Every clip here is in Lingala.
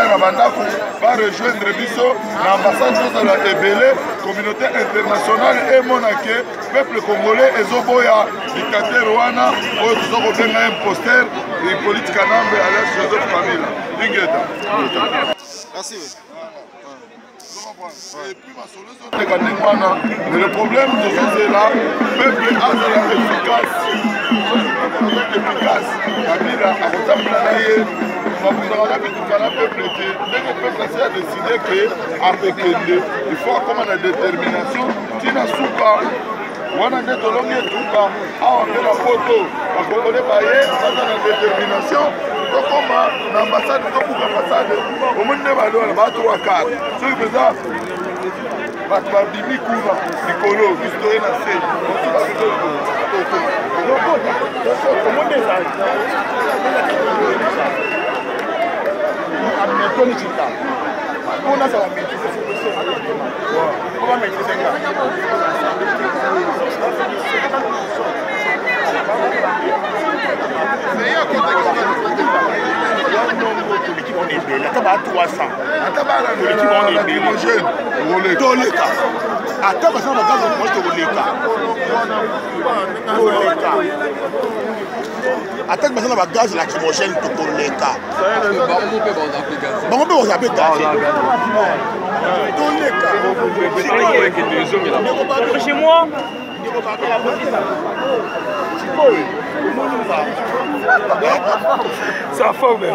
na bandako va rejoindre biso na ambassade tozala ebele communauté internationale emona ke peuple congolais ezoboya dictateur wana oyo toza kobenga imposter politique nambe alias Joseph Kabila ingeta. Merci. Et puis ma solution mais le problème de c'est là peuple azala efficace Kabila akotambula na ye bakuzaka bitukana peuple te ndenge peuple asi a décidé ke akokende il faut akoma na détermination tina suka wana nde tolongi etuka awa mpe na poto bakongole baye baza na détermination tokoma na ambassade tobuka ambassade omoni nde balona ba3 4 soki mpenza bato babimi kuna likolo biso toye na se omoni ezali ametoni cita mpona azala maîtrise oba maîtrise nga l'équipe on est belle, attends, 300. Attends, l'équipe on est belle. Toleka. Attends, parce qu'on a gaz, moi je te Toleka. Attends, parce qu'on a gaz lacrymogène, Toleka. Bon, on peut vous appeler Toleka. Chez moi. C'est la forme.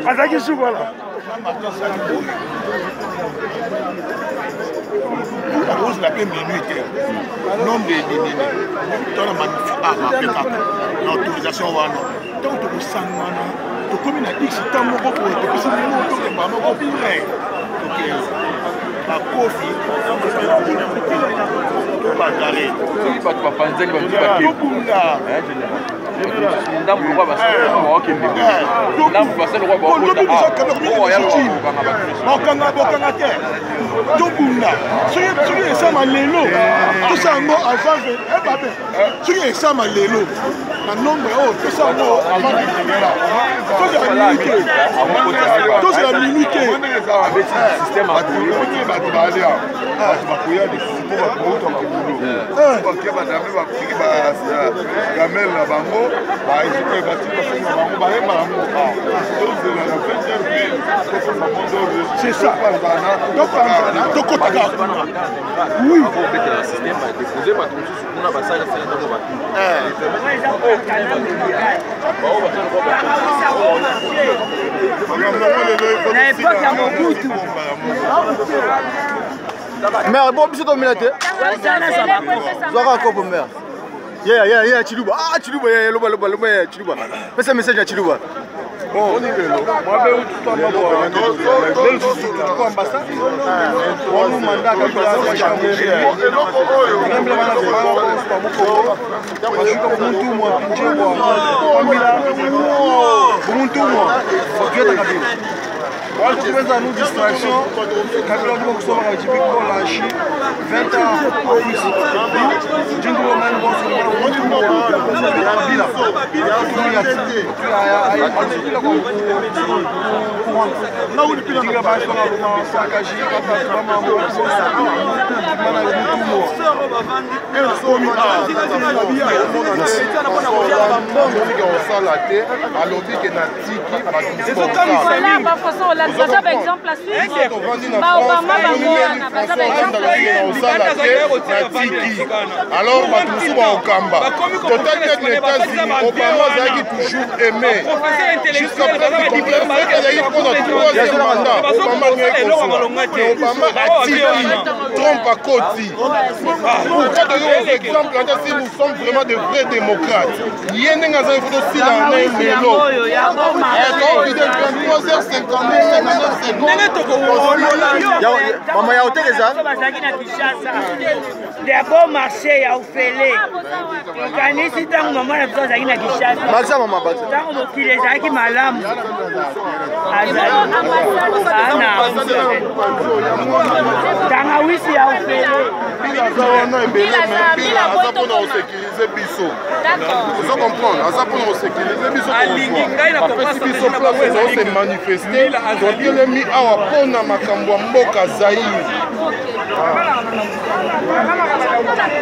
Attaquez sous voilà. La rose la paix minute. Nombre de dans la magnifique l'autorisation wana. Donc tu le sens wana. Tu comme une X tant mon pour te passer le mot que pas mon pour OK. La kofi pas garé. Si pas panzani ba tout bunda. Ndambu kwa basa okay ndambu basa kwa ba bokanga te tobunda soki esama lelo tosango avant ebabe soki esama lelo na nombre oyo tosango avant tozala minute bato balia bato bakoya desipo bakouta babulo bakia badame bapiki bagamel na bango baekipe batiki basenga bango bayemba yango tozela na 20 pile tokosa mondore c'est ça tokotaka oui Mère, bon, bisous, dominate. Zora, encore mère. Yeah, Chiluba. Ah, Chiluba, Chiluba. Fais un message à Chiluba. Bon, on y est là. Moi, je vais tout le temps ambassade. On nous mandat comme ça. Moi, je trouve ça nous distraction. Kabila dit que ça va être pour lâcher 20 ans en plus. Jingo man bon sur moi, tout le monde Kabila. Là où depuis la base on a saccagé papa maman alors Matoussou va au Kamba. Total des États-Unis, Obama a toujours aimé. Jusqu'à présent, il y a eu pendant 3e mandat. Obama a dit Trump à côté. Pourquoi donner un exemple si nous sommes vraiment de vrais démocrates? Il y a un exemple aussi dans un mélo. 23h59. Maman, ya hotel eza? D'abord marché ya ofele. Kanisi tangu mama na biso azaki na Kinshasa. Maxa mama bato. Tangu mokili ezalaki malamu. Tanga wisi ya ofele. aza wana ebele mbila aza mpona kosécurize biso ozo comprendre aza mpona kosécurize biso apesi biso place ozose manifeste totelemi awa mpona makambo ya mboka Zaïre